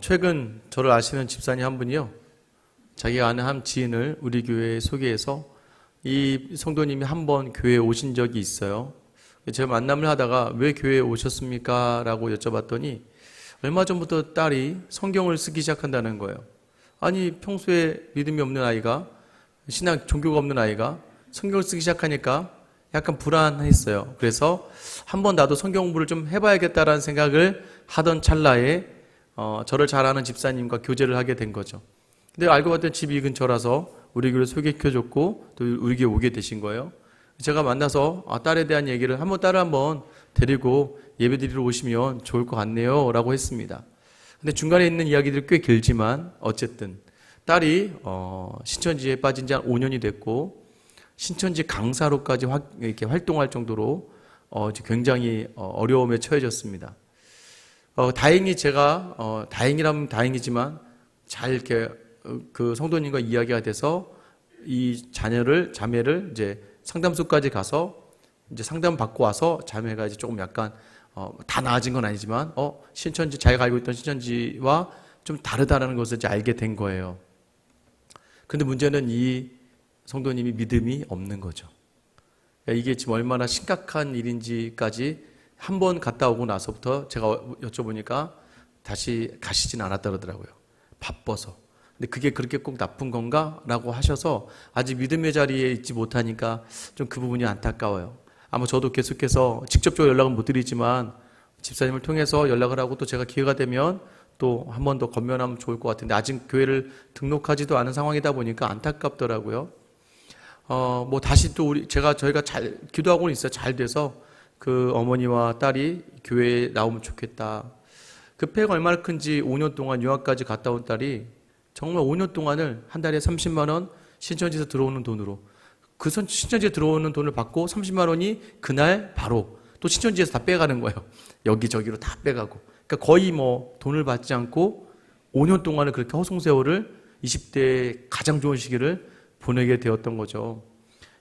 최근 저를 아시는 집사님 한 분이요. 자기가 아는 한 지인을 우리 교회에 소개해서 이 성도님이 한 번 교회에 오신 적이 있어요. 제가 만남을 하다가 왜 교회에 오셨습니까? 라고 여쭤봤더니 얼마 전부터 딸이 성경을 쓰기 시작한다는 거예요. 아니, 평소에 믿음이 없는 아이가, 종교가 없는 아이가 성경을 쓰기 시작하니까 약간 불안했어요. 그래서 한번 나도 성경 공부를 좀 해봐야겠다라는 생각을 하던 찰나에 저를 잘 아는 집사님과 교제를 하게 된 거죠. 근데 알고 봤더니 집이 근처라서 우리 교회를 소개시켜줬고 또 우리 교회 오게 되신 거예요. 제가 만나서 딸에 대한 얘기를 딸을 한번 데리고 예배드리러 오시면 좋을 것 같네요 라고 했습니다. 근데 중간에 있는 이야기들이 꽤 길지만 어쨌든 딸이 신천지에 빠진 지 한 5년이 됐고 신천지 강사로까지 이렇게 활동할 정도로 굉장히 어려움에 처해졌습니다. 다행히 제가 다행이라면 다행이지만 잘 이렇게 그 성도님과 이야기가 돼서 이 자매를 이제 상담소까지 가서 이제 상담 받고 와서 자매가 이제 조금 약간 다 나아진 건 아니지만 신천지 자기가 알고 있던 신천지와 좀 다르다는 것을 이제 알게 된 거예요. 근데 문제는 이 성도님이 믿음이 없는 거죠. 이게 지금 얼마나 심각한 일인지까지 한 번 갔다 오고 나서부터 제가 여쭤보니까 다시 가시진 않았다 그러더라고요. 바빠서. 근데 그게 그렇게 꼭 나쁜 건가? 라고 하셔서 아직 믿음의 자리에 있지 못하니까 좀 그 부분이 안타까워요. 아마 저도 계속해서 직접적으로 연락은 못 드리지만 집사님을 통해서 연락을 하고 또 제가 기회가 되면 또 한 번 더 건면하면 좋을 것 같은데 아직 교회를 등록하지도 않은 상황이다 보니까 안타깝더라고요. 다시 또 저희가 잘 기도하고는 있어요. 잘 돼서 그 어머니와 딸이 교회에 나오면 좋겠다. 그 폐가 얼마나 큰지 5년 동안 유학까지 갔다 온 딸이 정말 5년 동안을 한 달에 30만 원 신천지에서 들어오는 돈으로 그 신천지에 들어오는 돈을 받고 30만 원이 그날 바로 또 신천지에서 다 빼가는 거예요. 여기저기로 다 빼가고. 그러니까 거의 돈을 받지 않고 5년 동안을 그렇게 허송세월을 20대의 가장 좋은 시기를 보내게 되었던 거죠.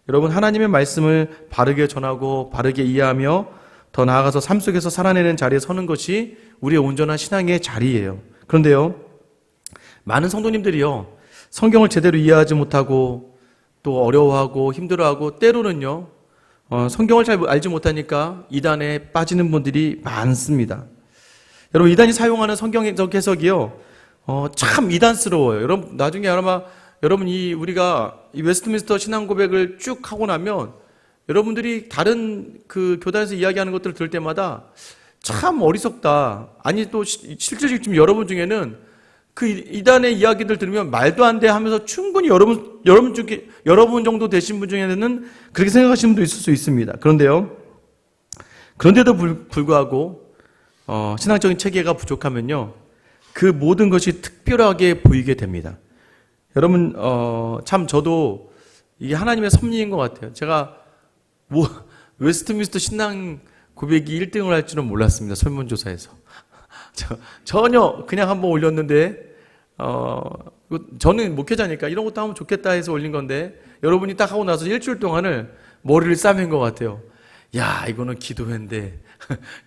여러분, 하나님의 말씀을 바르게 전하고 바르게 이해하며 더 나아가서 삶 속에서 살아내는 자리에 서는 것이 우리의 온전한 신앙의 자리예요. 그런데요, 많은 성도님들이요, 성경을 제대로 이해하지 못하고 또 어려워하고 힘들어하고 때로는요, 성경을 잘 알지 못하니까 이단에 빠지는 분들이 많습니다. 여러분, 이단이 사용하는 성경적 해석이요, 참 이단스러워요. 여러분, 나중에 아마 여러분 우리가 이 웨스트민스터 신앙 고백을 쭉 하고 나면 여러분들이 다른 그 교단에서 이야기하는 것들을 들을 때마다 참 어리석다. 아니 또 실제로 지금 여러분 중에는 그 이단의 이야기들 들으면 말도 안 돼 하면서 충분히 여러분 정도 되신 분 중에는 그렇게 생각하시는 분도 있을 수 있습니다. 그런데도 불구하고 신앙적인 체계가 부족하면요, 그 모든 것이 특별하게 보이게 됩니다. 여러분, 참 저도 이게 하나님의 섭리인 것 같아요. 제가 웨스트민스터 신앙 고백이 1등을 할 줄은 몰랐습니다. 설문조사에서. 전혀 그냥 한번 올렸는데, 저는 목회자니까 이런 것도 하면 좋겠다 해서 올린 건데, 여러분이 딱 하고 나서 일주일 동안을 머리를 싸맨 것 같아요. 야, 이거는 기도회인데,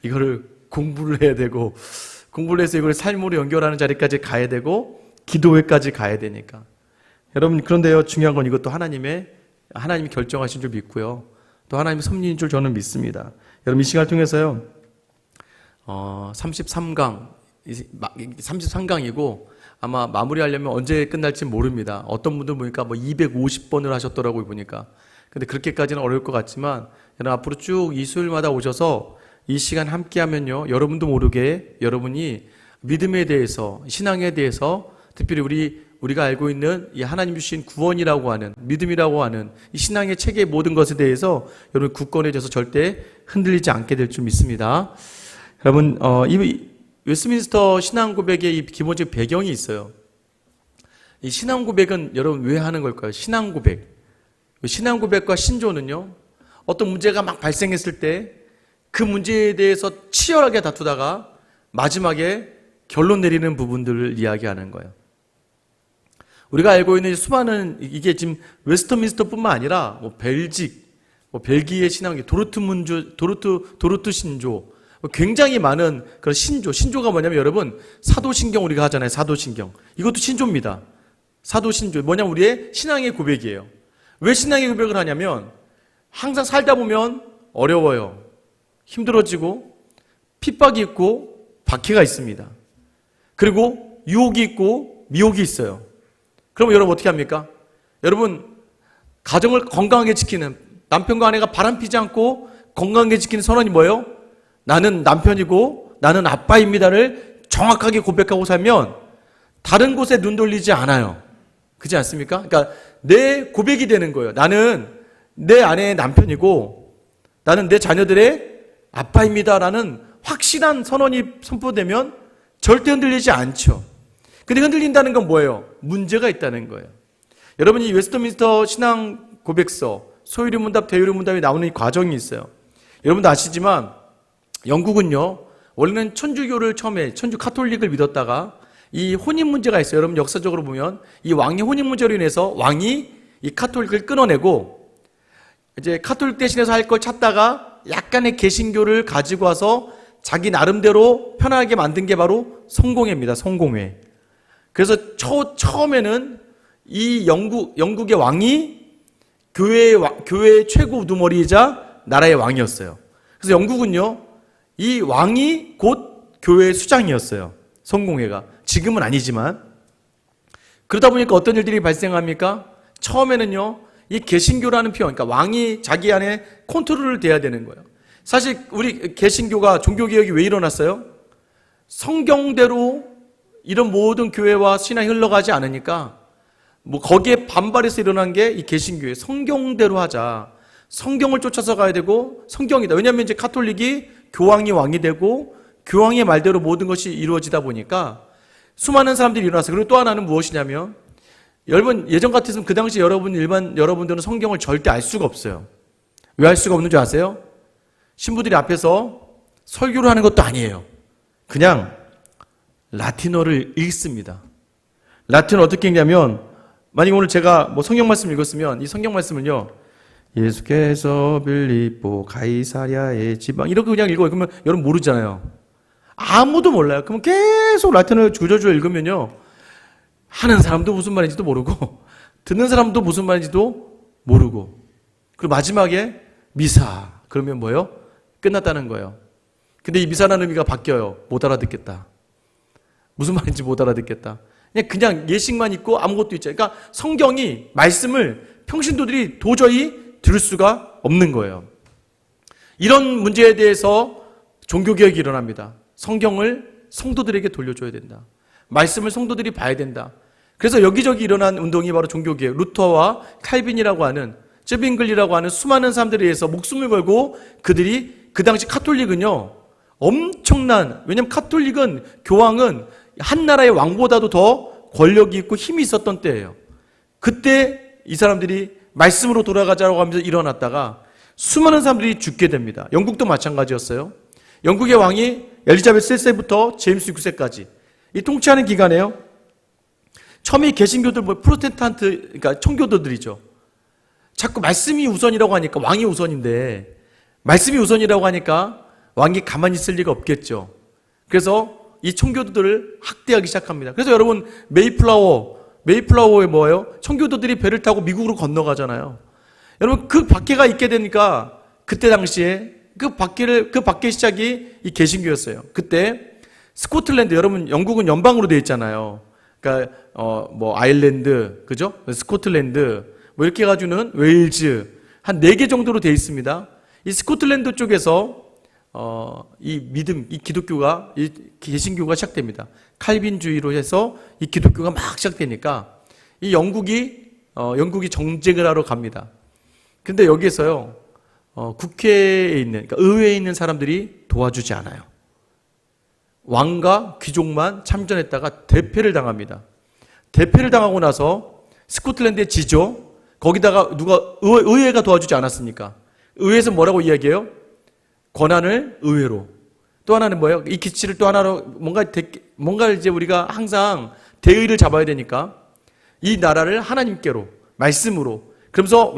이거를 공부를 해야 되고, 공부를 해서 이걸 삶으로 연결하는 자리까지 가야 되고, 기도회까지 가야 되니까. 여러분, 그런데요, 중요한 건 이것도 하나님이 결정하신 줄 믿고요. 또 하나님의 섭리인 줄 저는 믿습니다. 여러분, 이 시간을 통해서요, 33강이고, 아마 마무리하려면 언제 끝날지 모릅니다. 어떤 분들 보니까 250번을 하셨더라고요, 보니까. 근데 그렇게까지는 어려울 것 같지만, 여러분, 앞으로 쭉 이 수요일마다 오셔서 이 시간 함께 하면요, 여러분도 모르게 여러분이 믿음에 대해서, 신앙에 대해서, 특별히 우리가 알고 있는 이 하나님 주신 구원이라고 하는, 믿음이라고 하는 이 신앙의 체계의 모든 것에 대해서 여러분 굳건해져서 절대 흔들리지 않게 될 줄 믿습니다. 여러분, 이 웨스트민스터 신앙 고백의 이 기본적 배경이 있어요. 이 신앙 고백은 여러분 왜 하는 걸까요? 신앙 고백. 신앙 고백과 신조는요, 어떤 문제가 막 발생했을 때 그 문제에 대해서 치열하게 다투다가 마지막에 결론 내리는 부분들을 이야기하는 거예요. 우리가 알고 있는 수많은, 이게 지금 웨스트민스터뿐만 아니라 벨기에 신앙, 도르트 신조, 굉장히 많은 그런 신조가 뭐냐면 여러분, 사도신경 우리가 하잖아요. 사도신경. 이것도 신조입니다. 사도신조. 뭐냐면 우리의 신앙의 고백이에요. 왜 신앙의 고백을 하냐면 항상 살다 보면 어려워요. 힘들어지고 핍박이 있고 박해가 있습니다. 그리고 유혹이 있고 미혹이 있어요. 그럼 여러분 어떻게 합니까? 여러분 가정을 건강하게 지키는, 남편과 아내가 바람피지 않고 건강하게 지키는 선언이 뭐예요? 나는 남편이고 나는 아빠입니다를 정확하게 고백하고 살면 다른 곳에 눈 돌리지 않아요. 그렇지 않습니까? 그러니까 내 고백이 되는 거예요. 나는 내 아내의 남편이고 나는 내 자녀들의 아빠입니다라는 확실한 선언이 선포되면 절대 흔들리지 않죠. 근데 흔들린다는 건 뭐예요? 문제가 있다는 거예요. 여러분, 이 웨스트민스터 신앙 고백서 소유리 문답, 대유리 문답이 나오는 이 과정이 있어요. 여러분도 아시지만 영국은요, 원래는 천주교를 처음에 천주 카톨릭을 믿었다가 이 혼인 문제가 있어요. 여러분 역사적으로 보면 이 왕이 혼인 문제로 인해서 왕이 이 카톨릭을 끊어내고 이제 카톨릭 대신해서 할 걸 찾다가 약간의 개신교를 가지고 와서 자기 나름대로 편하게 만든 게 바로 성공회입니다. 성공회. 그래서 처음에는 이 영국의 왕이 교회의 최고 우두머리이자 나라의 왕이었어요. 그래서 영국은요, 이 왕이 곧 교회의 수장이었어요. 성공회가. 지금은 아니지만. 그러다 보니까 어떤 일들이 발생합니까? 처음에는요, 이 개신교라는 표현, 그러니까 왕이 자기 안에 컨트롤을 돼야 되는 거예요. 사실 우리 개신교가 종교개혁이 왜 일어났어요? 성경대로 이런 모든 교회와 신앙이 흘러가지 않으니까 거기에 반발해서 일어난 게 이 개신교예요. 성경대로 하자. 성경을 쫓아서 가야 되고 성경이다. 왜냐하면 이제 카톨릭이 교황이 왕이 되고 교황의 말대로 모든 것이 이루어지다 보니까 수많은 사람들이 일어났어요. 그리고 또 하나는 무엇이냐면 여러분 예전 같았으면 그 당시 여러분들은 성경을 절대 알 수가 없어요. 왜 알 수가 없는 줄 아세요? 신부들이 앞에서 설교를 하는 것도 아니에요. 그냥 라틴어를 읽습니다. 라틴어 어떻게 읽냐면 만약 오늘 제가 뭐 성경 말씀 읽었으면 이 성경 말씀을요, 예수께서 빌립보 가이사랴의 지방 이렇게 그냥 읽어요. 그러면 여러분 모르잖아요. 아무도 몰라요. 그러면 계속 라틴어를 주저주저 읽으면요, 하는 사람도 무슨 말인지도 모르고 듣는 사람도 무슨 말인지도 모르고, 그리고 마지막에 미사 그러면 뭐예요? 끝났다는 거예요. 근데 이 미사라는 의미가 바뀌어요. 못 알아듣겠다. 무슨 말인지 못 알아듣겠다. 그냥 예식만 있고 아무것도 있죠. 그러니까 성경이 말씀을 평신도들이 도저히 들을 수가 없는 거예요. 이런 문제에 대해서 종교개혁이 일어납니다. 성경을 성도들에게 돌려줘야 된다. 말씀을 성도들이 봐야 된다. 그래서 여기저기 일어난 운동이 바로 종교개혁, 루터와 칼빈이라고 하는, 쯔빙글리라고 하는 수많은 사람들에 의해서 목숨을 걸고 그들이 그 당시 카톨릭은요, 엄청난, 왜냐면 카톨릭은 교황은 한 나라의 왕보다도 더 권력이 있고 힘이 있었던 때예요. 그때 이 사람들이 말씀으로 돌아가자고 하면서 일어났다가 수많은 사람들이 죽게 됩니다. 영국도 마찬가지였어요. 영국의 왕이 엘리자베스 1세부터 제임스 6세까지 이 통치하는 기간에요, 처음에 개신교들, 프로테스탄트, 그러니까 청교도들이죠. 자꾸 말씀이 우선이라고 하니까 왕이 우선인데, 말씀이 우선이라고 하니까 왕이 가만히 있을 리가 없겠죠. 그래서 이 청교도들을 학대하기 시작합니다. 그래서 여러분 메이플라워에 뭐예요? 청교도들이 배를 타고 미국으로 건너가잖아요. 여러분 그 박해가 있게 되니까 그때 당시에 그 박해 시작이 이 개신교였어요. 그때 스코틀랜드, 여러분 영국은 연방으로 되어 있잖아요. 그러니까 뭐 아일랜드, 그죠? 스코틀랜드 뭐 이렇게 해가지고는 웨일즈 한 4개 정도로 되어 있습니다. 이 스코틀랜드 쪽에서 이 믿음, 이 기독교가, 이 개신교가 시작됩니다. 칼빈주의로 해서 이 기독교가 막 시작되니까 이 영국이 정쟁을 하러 갑니다. 근데 여기에서요, 국회에 있는, 그러니까 의회에 있는 사람들이 도와주지 않아요. 왕과 귀족만 참전했다가 대패를 당합니다. 대패를 당하고 나서 스코틀랜드에 지죠. 거기다가 의회가 도와주지 않았으니까. 의회에서 뭐라고 이야기해요? 권한을 의회로. 또 하나는 뭐예요? 이 기치를 또 하나로 뭔가 이제 우리가 항상 대의를 잡아야 되니까 이 나라를 하나님께로, 말씀으로. 그러면서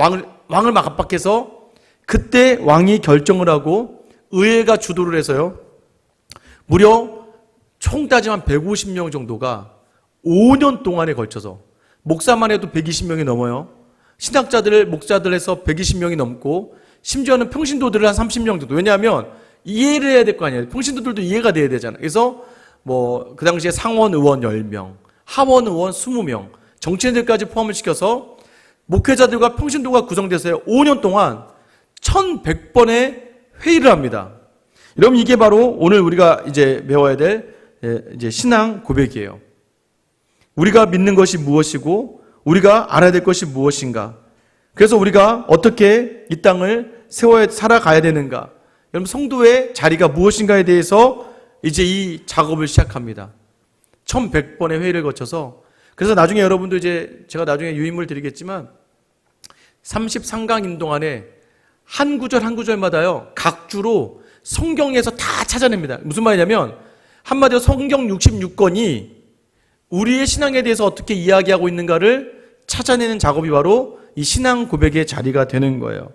왕을 막 압박해서 그때 왕이 결정을 하고 의회가 주도를 해서요, 무려 총 따지면 150명 정도가 5년 동안에 걸쳐서, 목사만 해도 120명이 넘어요. 신학자들, 목자들 해서 120명이 넘고, 심지어는 평신도들을 한 30명 정도. 왜냐하면 이해를 해야 될 거 아니에요. 평신도들도 이해가 돼야 되잖아요. 그래서 그 당시에 상원 의원 10명, 하원 의원 20명, 정치인들까지 포함을 시켜서 목회자들과 평신도가 구성돼서 5년 동안 1100번의 회의를 합니다. 여러분, 이게 바로 오늘 우리가 이제 배워야 될 이제 신앙 고백이에요. 우리가 믿는 것이 무엇이고 우리가 알아야 될 것이 무엇인가. 그래서 우리가 어떻게 이 땅을 살아가야 되는가. 여러분, 성도의 자리가 무엇인가에 대해서 이제 이 작업을 시작합니다. 1100번의 회의를 거쳐서. 그래서 나중에 여러분도 이제 제가 나중에 유인물 드리겠지만 33강 인동안에 한 구절 한 구절마다요, 각 주로 성경에서 다 찾아냅니다. 무슨 말이냐면 한마디로 성경 66권이 우리의 신앙에 대해서 어떻게 이야기하고 있는가를 찾아내는 작업이 바로 이 신앙 고백의 자리가 되는 거예요.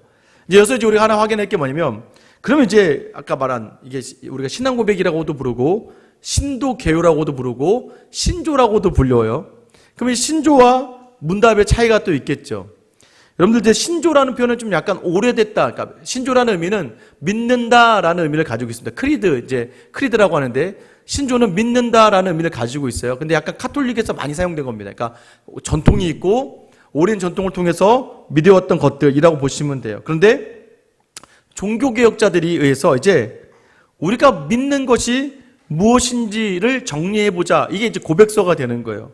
이제 여기서 우리가 하나 확인할 게 뭐냐면, 그러면 이제 아까 말한 이게 우리가 신앙 고백이라고도 부르고 신도 개요라고도 부르고 신조라고도 불려요. 그러면 신조와 문답의 차이가 또 있겠죠. 여러분들 이제 신조라는 표현은 좀 약간 오래됐다. 그러니까 신조라는 의미는 믿는다라는 의미를 가지고 있습니다. 크리드라고 하는데 신조는 믿는다라는 의미를 가지고 있어요. 근데 약간 카톨릭에서 많이 사용된 겁니다. 그러니까 전통이 있고 오랜 전통을 통해서 믿어왔던 것들이라고 보시면 돼요. 그런데 종교개혁자들이 의해서 이제 우리가 믿는 것이 무엇인지를 정리해보자. 이게 이제 고백서가 되는 거예요.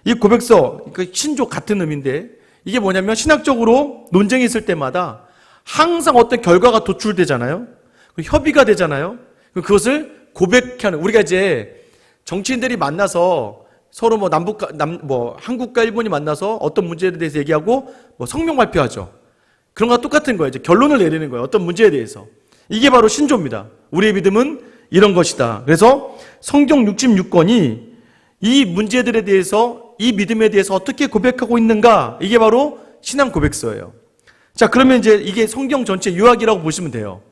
이 고백서, 그 신조 같은 의미인데 이게 뭐냐면 신학적으로 논쟁이 있을 때마다 항상 어떤 결과가 도출되잖아요. 협의가 되잖아요. 그것을 고백하는, 우리가 이제 정치인들이 만나서 서로 한국과 일본이 만나서 어떤 문제에 대해서 얘기하고 성명 발표하죠. 그런 거와 똑같은 거예요. 이제 결론을 내리는 거예요. 어떤 문제에 대해서. 이게 바로 신조입니다. 우리의 믿음은 이런 것이다. 그래서 성경 66권이 이 문제들에 대해서, 이 믿음에 대해서 어떻게 고백하고 있는가, 이게 바로 신앙 고백서예요. 자, 그러면 이제 이게 성경 전체 요약이라고 보시면 돼요.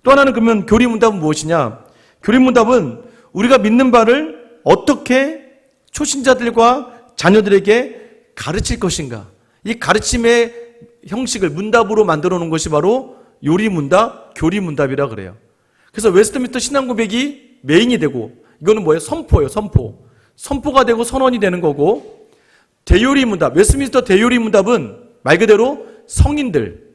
또 하나는 그러면 교리문답은 무엇이냐? 교리문답은 우리가 믿는 바를 어떻게 초신자들과 자녀들에게 가르칠 것인가. 이 가르침의 형식을 문답으로 만들어 놓은 것이 바로 요리문답, 교리문답이라 그래요. 그래서 웨스트민스터 신앙고백이 메인이 되고, 이거는 뭐예요? 선포예요. 선포가 되고 선언이 되는 거고, 대요리문답, 웨스트민스터 대요리문답은 말 그대로 성인들,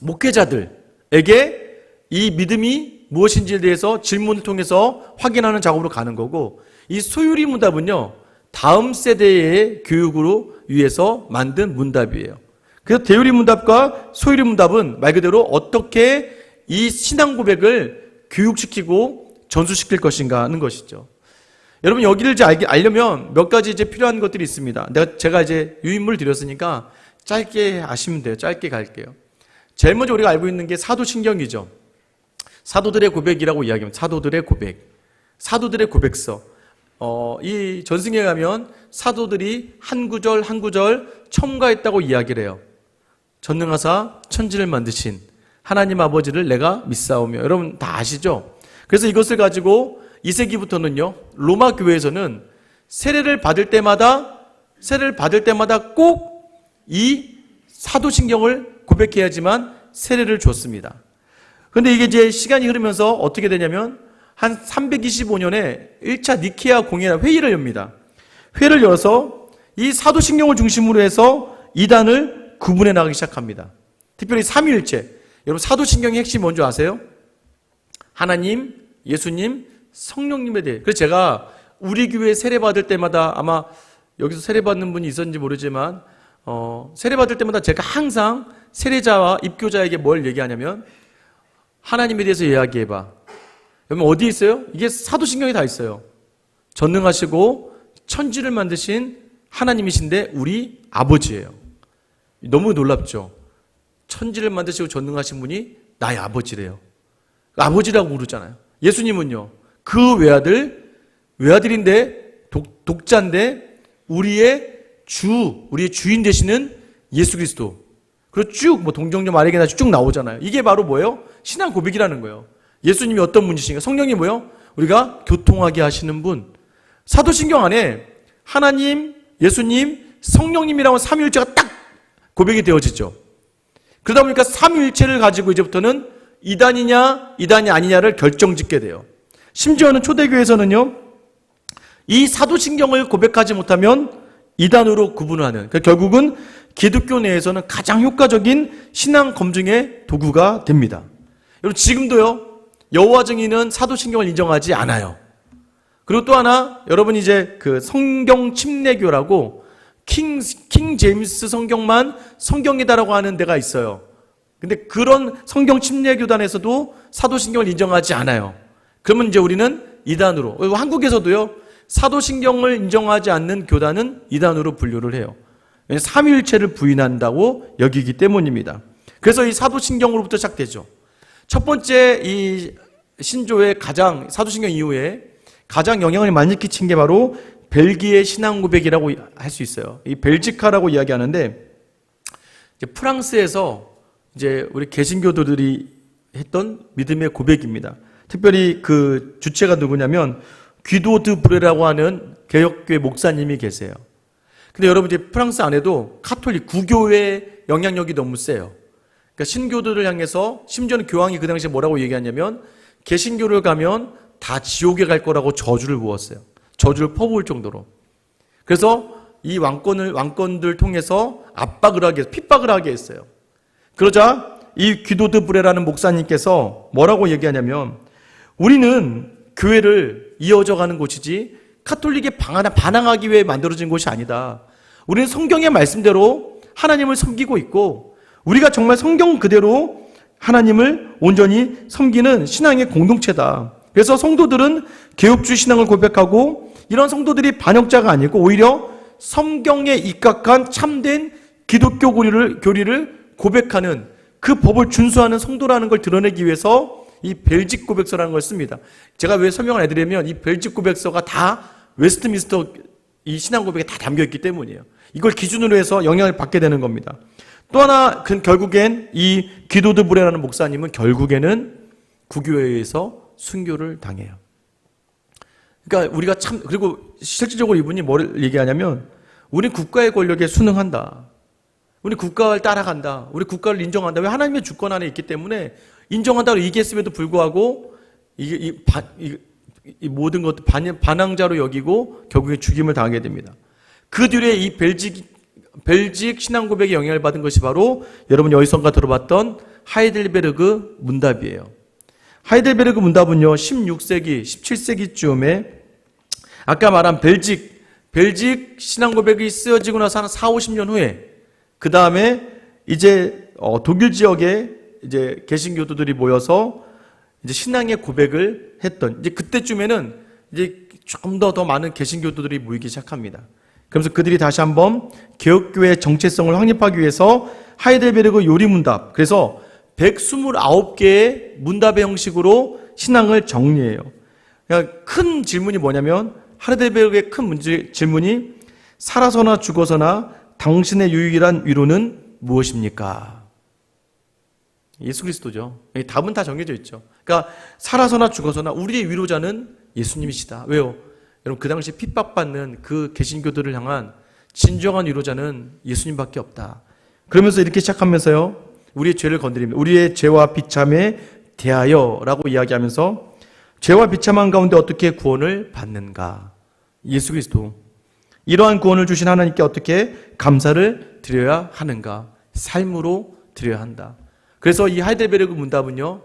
목회자들에게 이 믿음이 무엇인지에 대해서 질문을 통해서 확인하는 작업으로 가는 거고, 이 소유리문답은요, 다음 세대의 교육으로 위해서 만든 문답이에요. 그래서 대요리문답과 소유리문답은 말 그대로 어떻게 이 신앙 고백을 교육시키고 전수시킬 것인가 하는 것이죠. 여러분, 여기를 이제 알려면 몇 가지 이제 필요한 것들이 있습니다. 제가 이제 유인물 드렸으니까 짧게 아시면 돼요. 짧게 갈게요. 제일 먼저 우리가 알고 있는 게 사도신경이죠. 사도들의 고백이라고 이야기합니다. 사도들의 고백. 사도들의 고백서. 이 전승에 가면 사도들이 한 구절 한 구절 첨가했다고 이야기를 해요. 전능하사 천지를 만드신 하나님 아버지를 내가 믿사오며. 여러분 다 아시죠? 그래서 이것을 가지고 2세기부터는요, 로마 교회에서는 세례를 받을 때마다 꼭 이 사도신경을 고백해야지만 세례를 줬습니다. 그런데 이게 이제 시간이 흐르면서 어떻게 되냐면 한 325년에 1차 니케아 공회라 회의를 엽니다. 회의를 열어서 이 사도신경을 중심으로 해서 이단을 구분해 나가기 시작합니다. 특별히 삼위일체. 여러분, 사도신경의 핵심이 뭔지 아세요? 하나님, 예수님, 성령님에 대해. 그래서 제가 우리 교회 세례받을 때마다, 아마 여기서 세례받는 분이 있었는지 모르지만 세례받을 때마다 제가 항상 세례자와 입교자에게 뭘 얘기하냐면 하나님에 대해서 이야기해봐. 여러분 어디 있어요? 이게 사도신경에 다 있어요. 전능하시고 천지를 만드신 하나님이신데 우리 아버지예요. 너무 놀랍죠? 천지를 만드시고 전능하신 분이 나의 아버지래요. 아버지라고 부르잖아요. 예수님은요, 그 외아들인데 독자인데 우리의 주인 되시는 예수 그리스도. 그리고 쭉 동정녀 마리아나 쭉 나오잖아요. 이게 바로 뭐예요? 신앙 고백이라는 거예요. 예수님이 어떤 분이신가? 성령이 뭐예요? 우리가 교통하게 하시는 분. 사도신경 안에 하나님, 예수님, 성령님이라고 삼위일체가 딱 고백이 되어지죠. 그러다 보니까 삼위일체를 가지고 이제부터는 이단이냐 이단이 아니냐를 결정짓게 돼요. 심지어는 초대교회에서는요, 이 사도신경을 고백하지 못하면 이단으로 구분하는, 그러니까 결국은 기독교 내에서는 가장 효과적인 신앙 검증의 도구가 됩니다. 여러분, 지금도요, 여호와 증인은 사도신경을 인정하지 않아요. 그리고 또 하나, 여러분 이제 그 성경 침례교라고 킹 제임스 성경만 성경이다라고 하는 데가 있어요. 근데 그런 성경 침례교단에서도 사도신경을 인정하지 않아요. 그러면 이제 우리는 이단으로, 한국에서도요, 사도신경을 인정하지 않는 교단은 이단으로 분류를 해요. 삼위일체를 부인한다고 여기기 때문입니다. 그래서 이 사도신경으로부터 시작되죠. 첫 번째 이 신조의 가장, 사도신경 이후에 가장 영향을 많이 끼친 게 바로 벨기에 신앙 고백이라고 할 수 있어요. 이 벨지카라고 이야기하는데, 이제 프랑스에서 이제 우리 개신교도들이 했던 믿음의 고백입니다. 특별히 그 주체가 누구냐면 귀도 드 브레라고 하는 개혁교회 목사님이 계세요. 근데 여러분, 이제 프랑스 안에도 카톨릭 구교의 영향력이 너무 세요. 그러니까 신교도를 향해서, 심지어는 교황이 그 당시에 뭐라고 얘기하냐면 개신교를 가면 다 지옥에 갈 거라고 저주를 부었어요. 저주를 퍼부을 정도로. 그래서 이 왕권들 통해서 압박을 하게, 핍박을 하게 했어요. 그러자 이 귀도드 브레라는 목사님께서 뭐라고 얘기하냐면, 우리는 교회를 이어져 가는 곳이지 카톨릭에 반항하기 위해 만들어진 곳이 아니다. 우리는 성경의 말씀대로 하나님을 섬기고 있고, 우리가 정말 성경 그대로 하나님을 온전히 섬기는 신앙의 공동체다. 그래서 성도들은 개혁주의 신앙을 고백하고, 이런 성도들이 반역자가 아니고 오히려 성경에 입각한 참된 기독교 교리를 고백하는, 그 법을 준수하는 성도라는 걸 드러내기 위해서 이 벨직 고백서라는 걸 씁니다. 제가 왜 설명을 해드리면, 이 벨직 고백서가 다 웨스트민스터 이 신앙 고백에 다 담겨있기 때문이에요. 이걸 기준으로 해서 영향을 받게 되는 겁니다. 또 하나, 결국엔 이 귀도드 브레라는 목사님은 결국에는 구교회에서 순교를 당해요. 그러니까 우리가 그리고 실질적으로 이분이 뭘 얘기하냐면, 우리 국가의 권력에 순응한다. 우리 국가를 따라간다. 우리 국가를 인정한다. 왜? 하나님의 주권 안에 있기 때문에 인정한다고 얘기했음에도 불구하고 이 모든 것도 반항자로 여기고 결국에 죽임을 당하게 됩니다. 그 뒤에 이 벨직 신앙 고백의 영향을 받은 것이 바로 여러분이 어디선가 들어봤던 하이델베르그 문답이에요. 하이델베르그 문답은요, 16세기, 17세기쯤에 아까 말한 벨직 신앙 고백이 쓰여지고 나서 한 4, 50년 후에, 그 다음에 이제 독일 지역에 이제 개신교도들이 모여서 이제 신앙의 고백을 했던, 이제 그때쯤에는 이제 조금 더 많은 개신교도들이 모이기 시작합니다. 그러면서 그들이 다시 한번 개혁교회의 정체성을 확립하기 위해서 하이델베르그 요리문답, 그래서 129개의 문답의 형식으로 신앙을 정리해요. 그러니까 큰 질문이 뭐냐면, 하이델베르그의 큰 질문이 살아서나 죽어서나 당신의 유일한 위로는 무엇입니까? 예수 그리스도죠. 답은 다 정해져 있죠. 그러니까 살아서나 죽어서나 우리의 위로자는 예수님이시다. 왜요? 여러분, 그 당시 핍박받는 그 개신교들을 향한 진정한 위로자는 예수님밖에 없다. 그러면서 이렇게 시작하면서요, 우리의 죄를 건드립니다. 우리의 죄와 비참에 대하여라고 이야기하면서 죄와 비참한 가운데 어떻게 구원을 받는가? 예수 그리스도. 이러한 구원을 주신 하나님께 어떻게 감사를 드려야 하는가? 삶으로 드려야 한다. 그래서 이 하이델베르그 문답은요,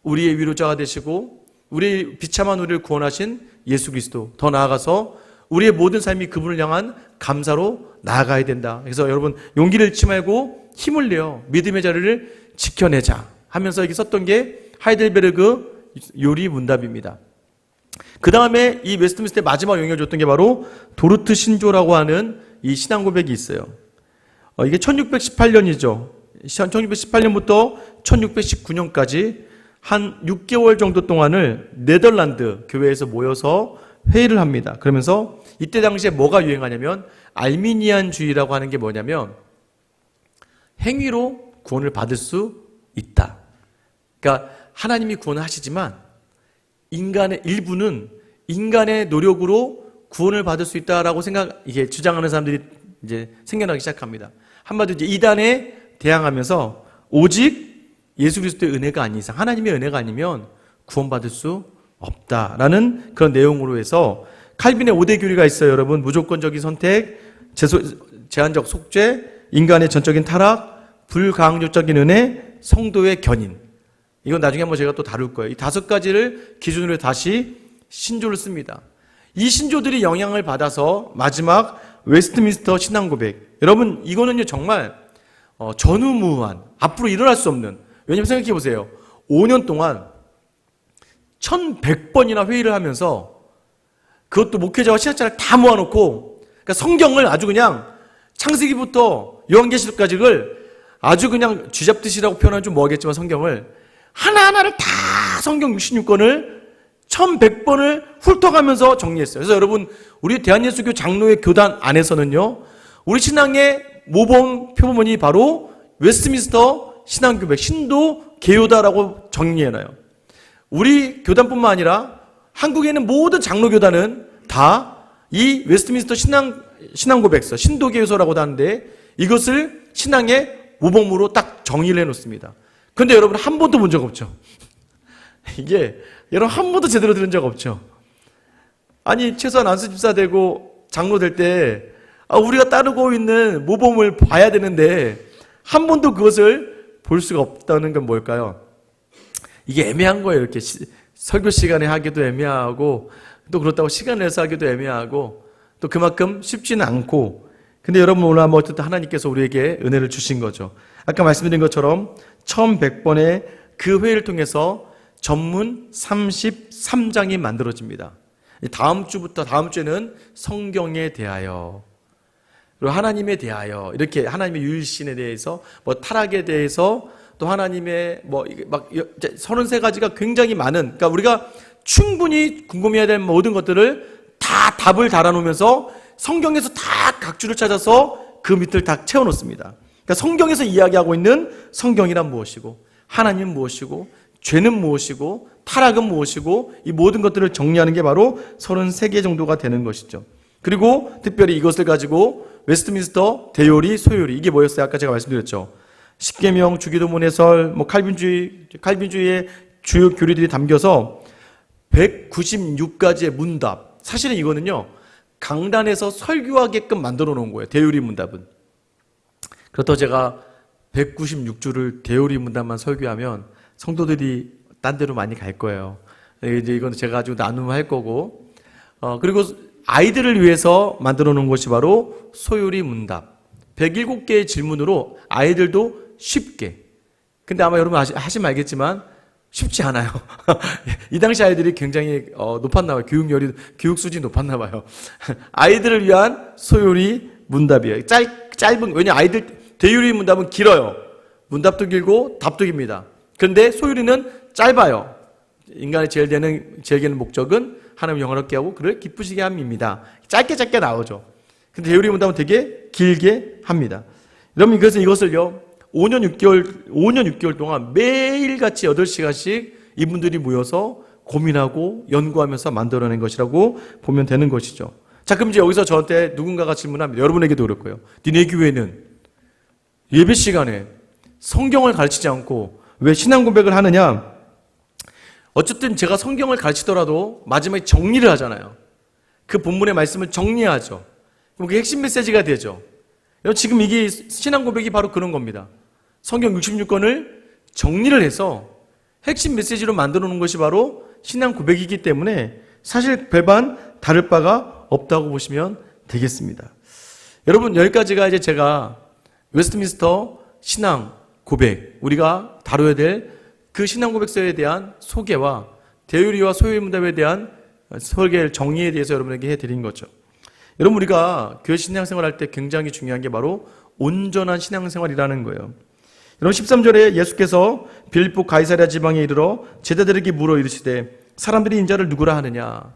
우리의 위로자가 되시고 우리의 비참한 우리를 구원하신 예수 그리스도, 더 나아가서 우리의 모든 삶이 그분을 향한 감사로 나아가야 된다. 그래서 여러분, 용기를 잃지 말고 힘을 내어 믿음의 자리를 지켜내자 하면서 여기 썼던 게 하이델베르그 요리 문답입니다. 그 다음에 이 웨스트민스터의 마지막 영향을 줬던 게 바로 도르트 신조라고 하는 이 신앙 고백이 있어요. 이게 1618년이죠. 1618년부터 1619년까지 한 6개월 정도 동안을 네덜란드 교회에서 모여서 회의를 합니다. 그러면서 이때 당시에 뭐가 유행하냐면 알미니안주의라고 하는 게 뭐냐면 행위로 구원을 받을 수 있다. 그러니까 하나님이 구원을 하시지만 인간의 일부는 인간의 노력으로 구원을 받을 수 있다라고 이게 주장하는 사람들이 이제 생겨나기 시작합니다. 한마디로 이제 이단에 대항하면서 오직 예수 그리스도의 은혜가 아닌 이상, 하나님의 은혜가 아니면 구원받을 수 없다라는 그런 내용으로 해서 칼빈의 5대 교리가 있어요. 여러분, 무조건적인 선택, 제한적 속죄, 인간의 전적인 타락, 불가항력적인 은혜, 성도의 견인. 이건 나중에 한번 제가 또 다룰 거예요. 이 5가지를 기준으로 다시 신조를 씁니다. 이 신조들이 영향을 받아서 마지막 웨스트민스터 신앙 고백. 여러분, 이거는요 정말 전후무한, 앞으로 일어날 수 없는. 왜냐면 생각해 보세요. 5년 동안 1100번이나 회의를 하면서 그것도 목회자와 신학자를 다 모아놓고, 그러니까 성경을 아주 그냥 창세기부터 요한계시록까지를 아주 그냥 쥐잡듯이라고 표현하면 좀 뭐하겠지만 성경을 하나하나를 다 성경 66권을 1100번을 훑어가면서 정리했어요. 그래서 여러분, 우리 대한예수교 장로회 교단 안에서는요, 우리 신앙의 모범 표본이 바로 웨스트민스터 신앙교백, 신도 개요다라고 정리해놔요. 우리 교단뿐만 아니라 한국에 있는 모든 장로교단은 다 이 웨스트민스터 신앙고백서, 신도개요서라고도 하는데 이것을 신앙의 모범으로 딱 정의를 해놓습니다. 그런데 여러분 한 번도 본 적 없죠? 이게 여러분 한 번도 제대로 들은 적 없죠? 아니 최소한 안수 집사 되고 장로 될 때 우리가 따르고 있는 모범을 봐야 되는데 한 번도 그것을 볼 수가 없다는 건 뭘까요? 이게 애매한 거예요. 이렇게 설교 시간에 하기도 애매하고 또 그렇다고 시간을 내서 하기도 애매하고 또 그만큼 쉽지는 않고, 근데 여러분 오늘 한번 어쨌든 하나님께서 우리에게 은혜를 주신 거죠. 아까 말씀드린 것처럼 1100번의 그 회의를 통해서 전문 33장이 만들어집니다. 다음 주부터, 다음 주에는 성경에 대하여, 그리고 하나님에 대하여, 이렇게 하나님의 유일신에 대해서, 뭐 타락에 대해서, 또 하나님의 막 33가지가 굉장히 많은, 그러니까 우리가 충분히 궁금해야 될 모든 것들을 다 답을 달아놓으면서 성경에서 다 각주를 찾아서 그 밑을 다 채워놓습니다. 그러니까 성경에서 이야기하고 있는 성경이란 무엇이고, 하나님은 무엇이고, 죄는 무엇이고, 타락은 무엇이고, 이 모든 것들을 정리하는 게 바로 33개 정도가 되는 것이죠. 그리고 특별히 이것을 가지고 웨스트민스터 대요리, 소요리, 이게 뭐였어요? 아까 제가 말씀드렸죠. 십계명, 주기도문 해설, 칼빈주의의 주요 교리들이 담겨서 196가지의 문답. 사실은 이거는요, 강단에서 설교하게끔 만들어 놓은 거예요. 대요리 문답은. 그렇다고 제가 196주를 대요리 문답만 설교하면 성도들이 딴 데로 많이 갈 거예요. 이제 이건 제가 가지고 나누면 할 거고, 그리고 아이들을 위해서 만들어 놓은 것이 바로 소요리 문답. 107개의 질문으로 아이들도 쉽게. 근데 아마 여러분 하시면 알겠지만 쉽지 않아요. 이 당시 아이들이 굉장히 높았나 봐요. 교육 수준이 높았나 봐요. 아이들을 위한 소요리 문답이에요. 짧은, 왜냐 아이들 대요리 문답은 길어요. 문답도 길고 답도 깁니다. 그런데 소요리는 짧아요. 인간의 제일 되는 목적은 하나님 영화롭게 하고 그를 기쁘시게 함입니다. 짧게 나오죠. 근데 대요리 문답은 되게 길게 합니다. 여러분, 그래서 이것을요, 5년 6개월 동안 매일같이 8시간씩 이분들이 모여서 고민하고 연구하면서 만들어낸 것이라고 보면 되는 것이죠. 자, 그럼 이제 여기서 저한테 누군가가 질문합니다. 여러분에게도 그럴 거예요. 니네 교회는 예배 시간에 성경을 가르치지 않고 왜 신앙 고백을 하느냐? 어쨌든 제가 성경을 가르치더라도 마지막에 정리를 하잖아요. 그 본문의 말씀을 정리하죠. 그럼 그게 핵심 메시지가 되죠. 지금 이게 신앙 고백이 바로 그런 겁니다. 성경 66권을 정리를 해서 핵심 메시지로 만들어 놓은 것이 바로 신앙 고백이기 때문에 사실 별반 다를 바가 없다고 보시면 되겠습니다. 여러분, 여기까지가 이제 제가 웨스트민스터 신앙 고백, 우리가 다뤄야 될 그 신앙 고백서에 대한 소개와 대요리와 소요리 문답에 대한 설계 정리에 대해서 여러분에게 해드린 거죠. 여러분, 우리가 교회 신앙생활 할 때 굉장히 중요한 게 바로 온전한 신앙생활이라는 거예요. 여러분, 13절에 예수께서 빌립보 가이사랴 지방에 이르러 제자들에게 물어 이르시되 사람들이 인자를 누구라 하느냐?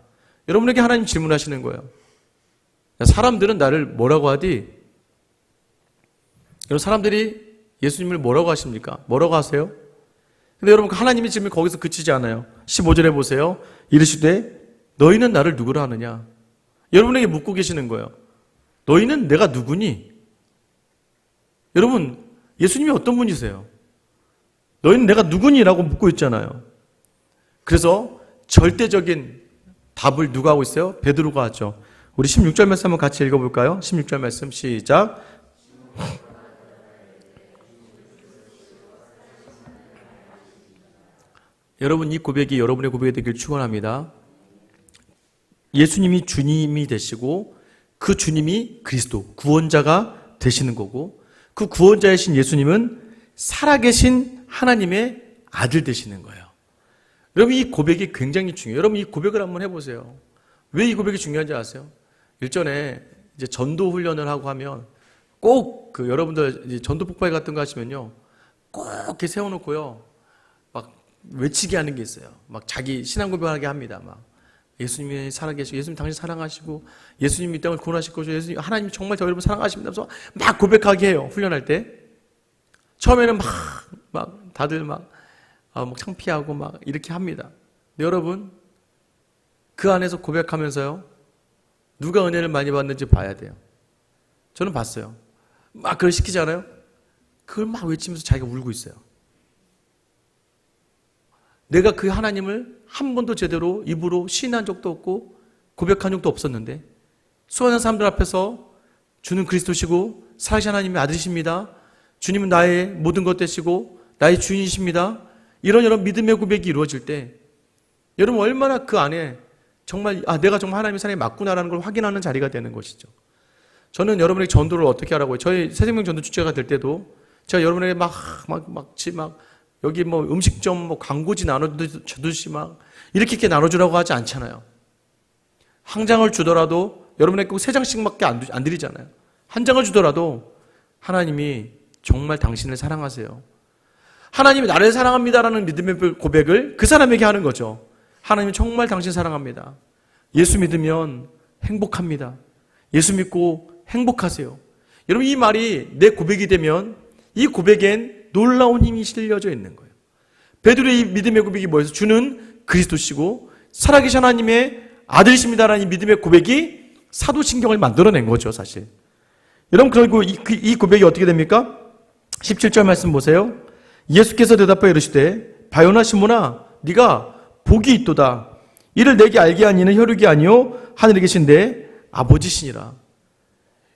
여러분에게 하나님 질문하시는 거예요. 사람들은 나를 뭐라고 하디? 여러분, 사람들이 예수님을 뭐라고 하십니까? 뭐라고 하세요? 근데 여러분 하나님이 지금 거기서 그치지 않아요. 15절에 보세요. 이르시되 너희는 나를 누구라 하느냐. 여러분에게 묻고 계시는 거예요. 너희는 내가 누구니? 여러분 예수님이 어떤 분이세요? 너희는 내가 누구니? 라고 묻고 있잖아요. 그래서 절대적인 답을 누가 하고 있어요? 베드로가 하죠. 우리 16절 말씀 한번 같이 읽어볼까요? 16절 말씀 시작. 여러분 이 고백이 여러분의 고백이 되길 축원합니다. 예수님이 주님이 되시고 그 주님이 그리스도 구원자가 되시는 거고 그 구원자이신 예수님은 살아계신 하나님의 아들 되시는 거예요. 여러분 이 고백이 굉장히 중요해요. 여러분 이 고백을 한번 해보세요. 왜 이 고백이 중요한지 아세요? 일전에 이제 전도 훈련을 하고 하면 꼭 그 여러분들 이제 전도 폭발 같은 거 하시면요 꼭 이렇게 세워놓고요 막 외치게 하는 게 있어요. 막 자기 신앙 고백하게 합니다. 막 예수님이 살아계시고 예수님 당신 사랑하시고 예수님 이 땅을 구원하실 것이고 예수님 하나님이 정말 저 여러분 사랑하십니다. 그래서 막 고백하게 해요. 훈련할 때 처음에는 막 다들 막 창피하고 막 이렇게 합니다. 근데 여러분 그 안에서 고백하면서요 누가 은혜를 많이 받는지 봐야 돼요. 저는 봤어요. 막 그걸 시키잖아요. 그걸 막 외치면서 자기가 울고 있어요. 내가 그 하나님을 한 번도 제대로 입으로 시인한 적도 없고 고백한 적도 없었는데 수많은 사람들 앞에서 주는 그리스도시고 살아계신 하나님의 아들이십니다. 주님은 나의 모든 것 되시고 나의 주인이십니다. 이런 믿음의 고백이 이루어질 때 여러분 얼마나 그 안에 정말 내가 정말 하나님의 사랑이 맞구나라는 걸 확인하는 자리가 되는 것이죠. 저는 여러분에게 전도를 어떻게 하라고요? 저희 새생명 전도 주체가 될 때도 제가 여러분에게 여기 뭐 음식점 뭐 광고지 나눠주듯이 막 이렇게 나눠주라고 하지 않잖아요. 한 장을 주더라도 여러분에게 꼭 3장씩밖에 안 드리잖아요. 한 장을 주더라도 하나님이 정말 당신을 사랑하세요. 하나님이 나를 사랑합니다라는 믿음의 고백을 그 사람에게 하는 거죠. 하나님이 정말 당신 사랑합니다. 예수 믿으면 행복합니다. 예수 믿고 행복하세요. 여러분 이 말이 내 고백이 되면 이 고백엔 놀라운 힘이 실려져 있는 거예요. 베드로의 이 믿음의 고백이 뭐예요? 주는 그리스도시고 살아계신 하나님의 아들이십니다라는 이 믿음의 고백이 사도신경을 만들어낸 거죠, 사실. 여러분 그리고 이 고백이 어떻게 됩니까? 17절 말씀 보세요. 예수께서 대답하여 이르시되 바요나 시몬아 네가 복이 있도다. 이를 내게 알게 한 이는 혈육이 아니요 하늘에 계신데 아버지시니라.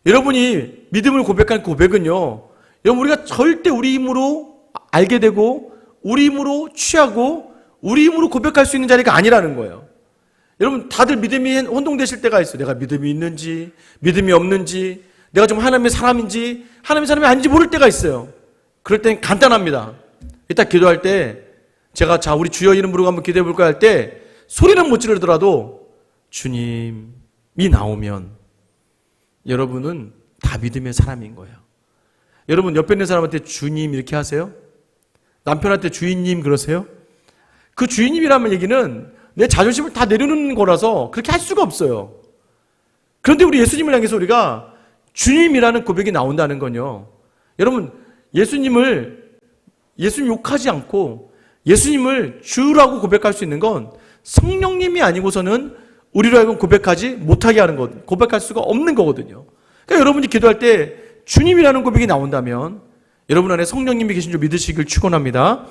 여러분이 믿음을 고백한 고백은요 여러분 우리가 절대 우리 힘으로 알게 되고 우리 힘으로 취하고 우리 힘으로 고백할 수 있는 자리가 아니라는 거예요. 여러분 다들 믿음이 혼동되실 때가 있어요. 내가 믿음이 있는지 믿음이 없는지 내가 좀 하나님의 사람인지 하나님의 사람이 아닌지 모를 때가 있어요. 그럴 땐 간단합니다. 이따 기도할 때 제가 우리 주여 이름 부르고 한번 기도해 볼까 할 때 소리는 못 지르더라도 주님이 나오면 여러분은 다 믿음의 사람인 거예요. 여러분 옆에 있는 사람한테 주님 이렇게 하세요? 남편한테 주인님 그러세요? 그 주인님이라는 얘기는 내 자존심을 다 내려놓는 거라서 그렇게 할 수가 없어요. 그런데 우리 예수님을 향해서 우리가 주님이라는 고백이 나온다는 건요. 여러분 예수님 욕하지 않고 예수님을 주라고 고백할 수 있는 건 성령님이 아니고서는 우리로 하여금 고백하지 못하게 하는 것, 고백할 수가 없는 거거든요. 그러니까 여러분이 기도할 때 주님이라는 고백이 나온다면 여러분 안에 성령님이 계신 줄 믿으시길 축원합니다.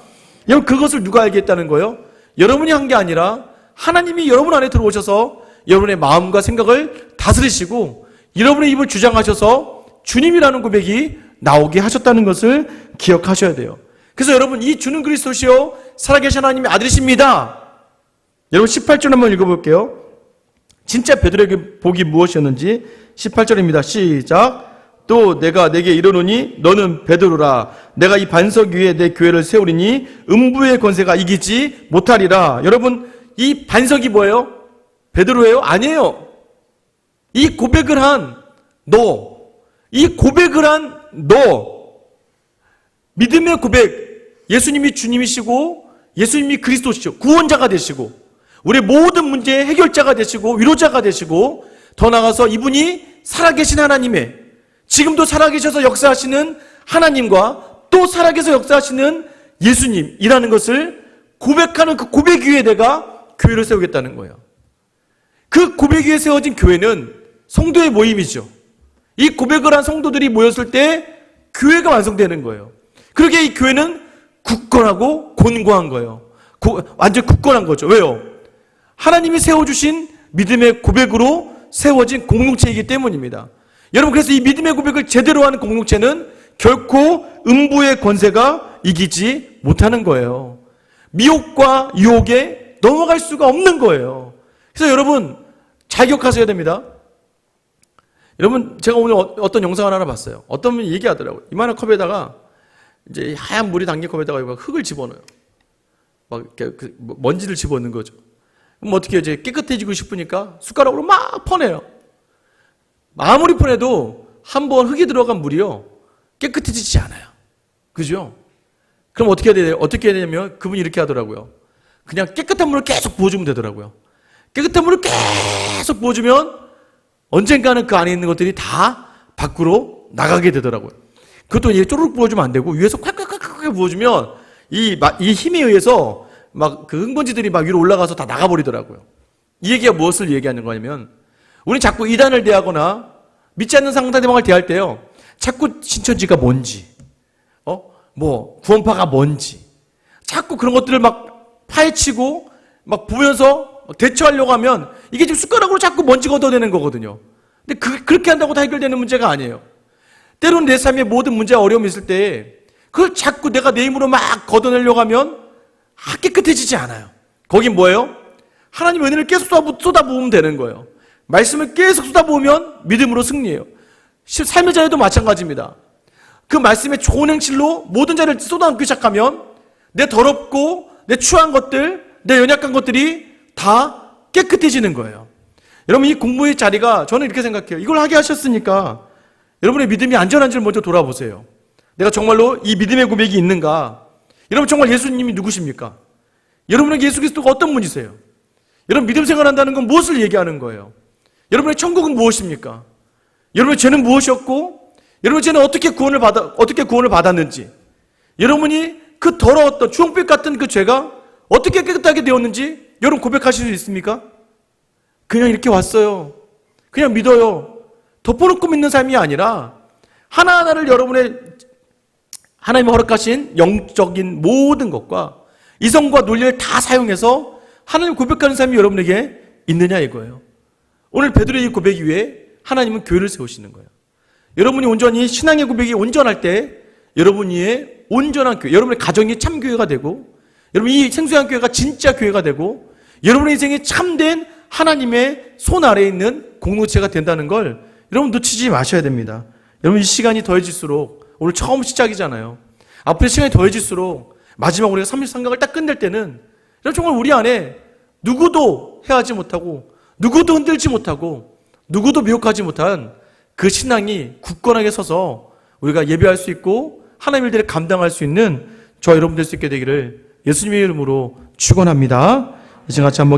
여러분 그것을 누가 알게 했다는 거예요? 여러분이 한 게 아니라 하나님이 여러분 안에 들어오셔서 여러분의 마음과 생각을 다스리시고 여러분의 입을 주장하셔서 주님이라는 고백이 나오게 하셨다는 것을 기억하셔야 돼요. 그래서 여러분 이 주는 그리스도시요 살아계신 하나님의 아들이십니다. 여러분 18절 한번 읽어볼게요. 진짜 베드로에게 복이 무엇이었는지 18절입니다. 시작. 또 내가 내게 이르노니 너는 베드로라. 내가 이 반석 위에 내 교회를 세우리니 음부의 권세가 이기지 못하리라. 여러분 이 반석이 뭐예요? 베드로예요? 아니에요. 이 고백을 한 너, 믿음의 고백, 예수님이 주님이시고 예수님이 그리스도시죠. 구원자가 되시고 우리의 모든 문제의 해결자가 되시고 위로자가 되시고 더 나아가서 이분이 살아계신 하나님의 지금도 살아계셔서 역사하시는 하나님과 또 살아계셔서 역사하시는 예수님이라는 것을 고백하는 그 고백 위에 내가 교회를 세우겠다는 거예요. 그 고백 위에 세워진 교회는 성도의 모임이죠. 이 고백을 한 성도들이 모였을 때 교회가 완성되는 거예요. 그러기에 이 교회는 굳건하고 곤고한 거예요. 완전 굳건한 거죠. 왜요? 하나님이 세워주신 믿음의 고백으로 세워진 공동체이기 때문입니다. 여러분, 그래서 이 믿음의 고백을 제대로 하는 공동체는 결코 음부의 권세가 이기지 못하는 거예요. 미혹과 유혹에 넘어갈 수가 없는 거예요. 그래서 여러분, 잘 기억하셔야 됩니다. 여러분, 제가 오늘 어떤 영상을 하나 봤어요. 어떤 분이 얘기하더라고요. 이만한 컵에다가 이제 하얀 물이 담긴 컵에다가 흙을 집어넣어요. 막 이렇게 먼지를 집어넣는 거죠. 그럼 어떻게 이제 깨끗해지고 싶으니까 숟가락으로 막 퍼내요. 아무리 퍼내도 한번 흙이 들어간 물이요, 깨끗해지지 않아요. 그죠? 그럼 어떻게 해야 돼요? 어떻게 해야 되냐면 그분이 이렇게 하더라고요. 그냥 깨끗한 물을 계속 부어주면 되더라고요. 깨끗한 물을 계속 부어주면 언젠가는 그 안에 있는 것들이 다 밖으로 나가게 되더라고요. 그것도 이제 쪼르륵 부어주면 안 되고 위에서 콱콱콱콱 부어주면 이 힘에 의해서 막 그 흙먼지들이 막 위로 올라가서 다 나가버리더라고요. 이 얘기가 무엇을 얘기하는 거냐면, 우리는 자꾸 이단을 대하거나 믿지 않는 상대방을 대할 때요, 자꾸 신천지가 뭔지, 뭐 구원파가 뭔지, 자꾸 그런 것들을 막 파헤치고 막 보면서 대처하려고 하면 이게 지금 숟가락으로 자꾸 먼지가 얻어내는 거거든요. 근데 그렇게 한다고 다 해결되는 문제가 아니에요. 때로는 내 삶에 모든 문제와 어려움이 있을 때 그걸 자꾸 내가 내 힘으로 막 걷어내려고 하면 깨끗해지지 않아요. 거긴 뭐예요? 하나님 은혜를 계속 쏟아부으면 되는 거예요. 말씀을 계속 쏟아부으면 믿음으로 승리해요. 삶의 자리도 마찬가지입니다. 그 말씀의 좋은 행실로 모든 자리를 쏟아붓기 시작하면 내 더럽고 내 추한 것들, 내 연약한 것들이 다 깨끗해지는 거예요. 여러분, 이 공부의 자리가, 저는 이렇게 생각해요. 이걸 하게 하셨으니까 여러분의 믿음이 안전한지를 먼저 돌아보세요. 내가 정말로 이 믿음의 고백이 있는가? 여러분, 정말 예수님이 누구십니까? 여러분에게 예수 그리스도가 어떤 분이세요? 여러분, 믿음 생활한다는 건 무엇을 얘기하는 거예요? 여러분의 천국은 무엇입니까? 여러분의 죄는 무엇이었고, 여러분의 죄는 어떻게 구원을 받았는지, 여러분이 그 더러웠던 주홍빛 같은 그 죄가 어떻게 깨끗하게 되었는지 여러분 고백하실 수 있습니까? 그냥 이렇게 왔어요. 그냥 믿어요. 덮어놓고 믿는 삶이 아니라 하나하나를 여러분의 하나님이 허락하신 영적인 모든 것과 이성과 논리를 다 사용해서 하나님 고백하는 삶이 여러분에게 있느냐 이거예요. 오늘 베드로의 고백 위에 하나님은 교회를 세우시는 거예요. 여러분이 온전히 신앙의 고백이 온전할 때 여러분 위에 온전한 교회, 여러분의 가정이 참 교회가 되고, 여러분 이 생수한 교회가 진짜 교회가 되고, 여러분의 인생이 참된 하나님의 손 아래에 있는 공동체가 된다는 걸 여러분 놓치지 마셔야 됩니다. 여러분, 이 시간이 더해질수록, 오늘 처음 시작이잖아요. 앞으로 시간이 더해질수록 마지막 우리가 33강을 딱 끝낼 때는 정말 우리 안에 누구도 해하지 못하고, 누구도 흔들지 못하고, 누구도 미혹하지 못한 그 신앙이 굳건하게 서서 우리가 예배할 수 있고 하나님의 일들을 감당할 수 있는 저와 여러분 될 수 있게 되기를 예수님의 이름으로 축원합니다. 이제 같이 한번